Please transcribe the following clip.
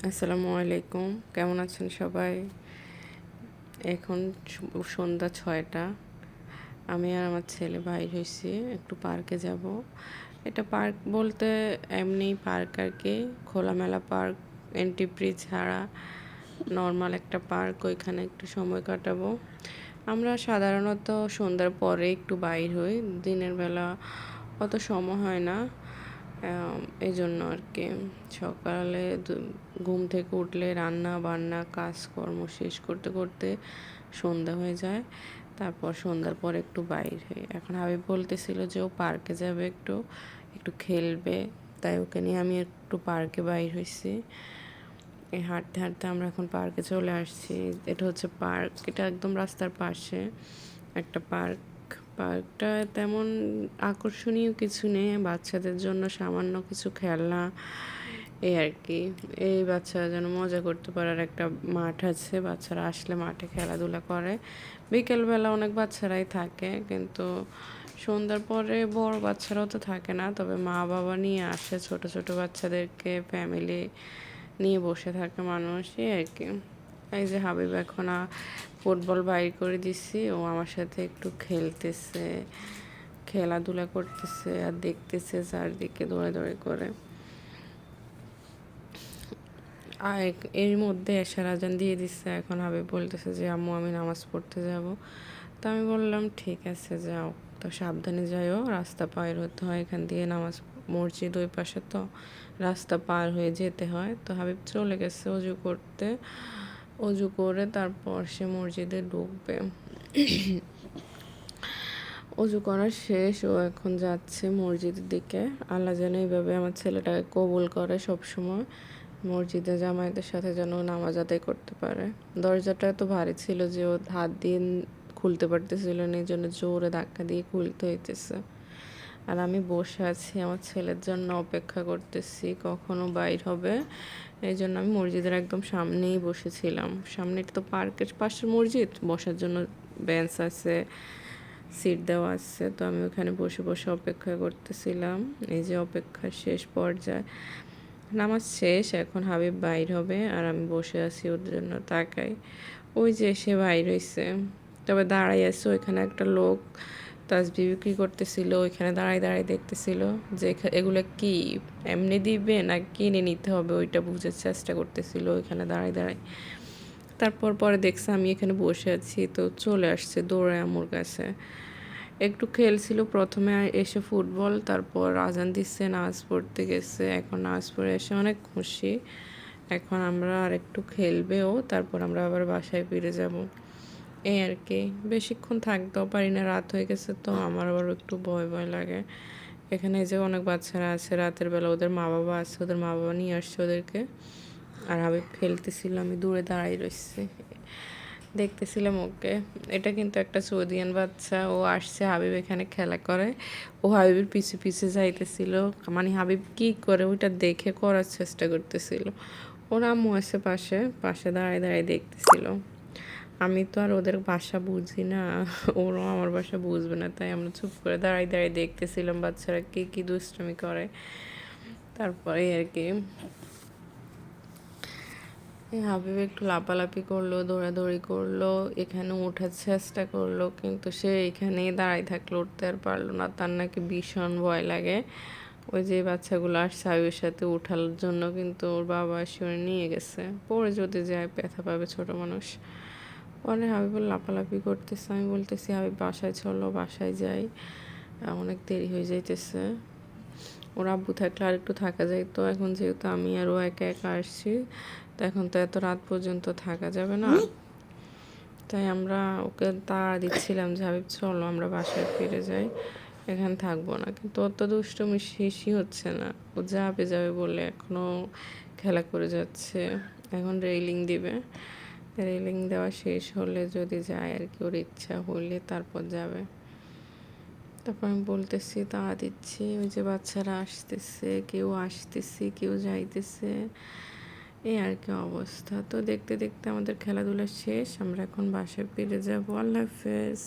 আসসালামু আলাইকুম, কেমন আছেন সবাই? এখন সন্ধ্যা 6টা। আমি আর আমার ছেলে বাইর হয়েছি, একটু পার্কে যাব। এটা পার্ক বলতে এমনি পার্ক আর কি, খোলামেলা পার্ক, এন্ট্রি ফি ছাড়া নর্মাল একটা পার্ক। ওইখানে একটু সময় কাটাবো। আমরা সাধারণত সন্ধ্যার পরে একটু বাইর হই, দিনের বেলা অত সময় হয় না। এই জন্য আর কি সকালে ঘুম থেকে উঠলে রান্না বান্না কাজকর্ম শেষ করতে করতে সন্ধ্যা হয়ে যায়। তারপর সন্ধ্যার পর একটু বাইর হই। এখন হাবিব বলতেছিল যে ও পার্কে যাবে, একটু একটু খেলবে, তাই ওকে নিয়ে আমি একটু পার্কে বাইর হয়েছি। এই হাঁটতে হাঁটতে আমরা এখন পার্কে চলে আসছি। এটা হচ্ছে পার্ক, এটা একদম রাস্তার পাশে একটা পার্ক। পার্কটা তেমন আকর্ষণীয় কিছু নেই, বাচ্চাদের জন্য সামান্য কিছু খেলনা এই আর কি। এই বাচ্চারা যেন মজা করতে পারার একটা মাঠ আছে, বাচ্চারা আসলে মাঠে খেলাধুলা করে। বিকেলবেলা অনেক বাচ্চারাই থাকে, কিন্তু সন্ধ্যার পরে বড় বাচ্চারাও তো থাকে না, তবে মা বাবা নিয়ে আসে ছোট ছোট বাচ্চাদেরকে, ফ্যামিলি নিয়ে বসে থাকে মানুষ, এই আর কি। এই যে হাবিব এখন ফুটবল বাইর করে দিছি, ও আমার সাথে একটু খেলতেছে, খেলাধুলা করতেছে আর দেখতেছে চারদিকে দৌড়াদৌড়ি করে। আর এর মধ্যে এশার আজান দিয়ে দিচ্ছে। এখন হাবিব বলতেছে যে আম্মু আমি নামাজ পড়তে যাব। তো আমি বললাম ঠিক আছে যাও, তো সাবধানে যাইও, রাস্তা পার হতে হয় এখান দিয়ে, নামাজ মসজিদ ওই পাশে, তো রাস্তা পার হয়ে যেতে হয়। তো হাবিব চলে গেছে অজু করতে, অজু করে তারপর সে মসজিদে ঢুকবে। অজু করা শেষ, ও এখন যাচ্ছে মসজিদের দিকে। আল্লাহ যেন এইভাবে আমার ছেলেটাকে কবুল করে সব সময়, মসজিদে জামায়াতের সাথে যেন নামাজ আদায় করতে পারে। দরজাটা এত ভারী ছিল যে ও হাত দিয়ে খুলতে পারতেছিল না, এই জন্য জোরে ধাক্কা দিয়ে খুলতে হইতেছে। আর আমি বসে আছি আমার ছেলের জন্য অপেক্ষা করতেছি কখনো বাইর হবে। এই জন্য আমি মসজিদের একদম সামনেই বসেছিলাম। সামনে তো পার্কের পাশের মসজিদ, বসার জন্য বেঞ্চ আছে, সিট দেওয়া আছে। তো আমি ওখানে বসে বসে অপেক্ষা করতেছিলাম। এই যে অপেক্ষার শেষ পর্যায়ে, নামাজ শেষ, এখন হাবিব বাইর হবে আর আমি বসে আছি ওর জন্য তাকাই। ওই যে সে বাইর হয়েছে, তবে দাঁড়াই আছে ওইখানে একটা লোক তাসবিহ বিক্রি করতেছিল, ওইখানে দাঁড়াই দাঁড়াই দেখতেছিল যে এগুলো কি এমনি দিবে না কিনে নিতে হবে, ওইটা বুঝার চেষ্টা করতেছিল ওইখানে দাঁড়াই দাঁড়াই। তারপর পরে দেখছে আমি এখানে বসে আছি, তো চলে আসছে দৌড়ায় আমার কাছে। একটু খেলছিল প্রথমে এসে ফুটবল, তারপর আজান দিচ্ছে, নামাজ পড়তে গেছে। এখন নামাজ পড়ে এসে অনেক খুশি। এখন আমরা আর একটু খেলবেও, তারপর আমরা আবার বাসায় ফিরে যাব, এই আর কি। বেশিক্ষণ থাকতেও পারি না, রাত হয়ে গেছে, তো আমার আবার একটু ভয় ভয় লাগে। এখানে যে অনেক বাচ্চারা আছে, রাতের বেলা ওদের মা বাবা আছে, ওদের মা বাবা নিয়ে আসছে ওদেরকে। আর হাবিব খেলতেছিল, আমি দূরে দাঁড়াই রয়েছি, দেখতেছিলাম ওকে। এটা কিন্তু একটা সৌদিয়ান বাচ্চা, ও আসছে হাবিব এখানে খেলা করে, ও হাবিবের পিছে পিছে যাইতেছিল, মানে হাবিব কি করে ওইটা দেখে করার চেষ্টা করতেছিল। ওর আম্মু আছে পাশে পাশে দাঁড়ায় দাঁড়ায় দেখতেছিল। আমি তো আর ওদের ভাষা বুঝি না, ওরাও আমার ভাষা বুঝবে না, তাই আমরা চুপ করে দাঁড়ায় দাঁড়ায় দেখতেছিলাম বাচ্চারা কি কি দুষ্টামি করে। তারপরে আর কি হাবিব একটু লাপালাপি করলো, দৌড়াদৌড়ি করলো, এখানে ওঠার চেষ্টা করলো, কিন্তু সে এখানেই দাঁড়াই থাকলো, উঠতে আর পারলো না। তার নাকি ভীষণ ভয় লাগে। ওই যে বাচ্চাগুলো আসছে হাবিবের সাথে উঠার জন্য, কিন্তু ওর বাবা এসে নিয়ে গেছে, পরে যদি যায় ব্যথা পাবে ছোট মানুষ। পরে হাবিবুল লাপালাপি করতেছে, আমি বলতেছি হাবিব বাসায় চলো, বাসায় যাই, অনেক দেরি হয়ে যাইতেছে। ওর আব্বু থাকলে আর একটু থাকা যায়, তো এখন যেহেতু আমি আর ও একা একা আসছি, তো এখন তো এত রাত পর্যন্ত থাকা যাবে না, তাই আমরা ওকে তাড়া দিচ্ছিলাম যে হাবিব চলো আমরা বাসায় ফিরে যাই, এখানে থাকবো না। কিন্তু অত দুষ্টুমি শেষই হচ্ছে না, ও যাবে যাবে বলে এখনও খেলা করে যাচ্ছে। এখন রেলিং দিবে, রেলিং দেওয়া শেষ হলে যদি যায় আর কি, ওর ইচ্ছা হলে তারপর যাবে। তারপর আমি বলতেছি তাড়া দিচ্ছি, ওই যে বাচ্চারা আসতেছে, কেউ আসতেছে কেউ যাইতেছে, এই আর কি অবস্থা। তো দেখতে দেখতে আমাদের খেলাধুলা শেষ, আমরা এখন বাসায় ফিরে যাবো। আল্লাহ হাফেজ।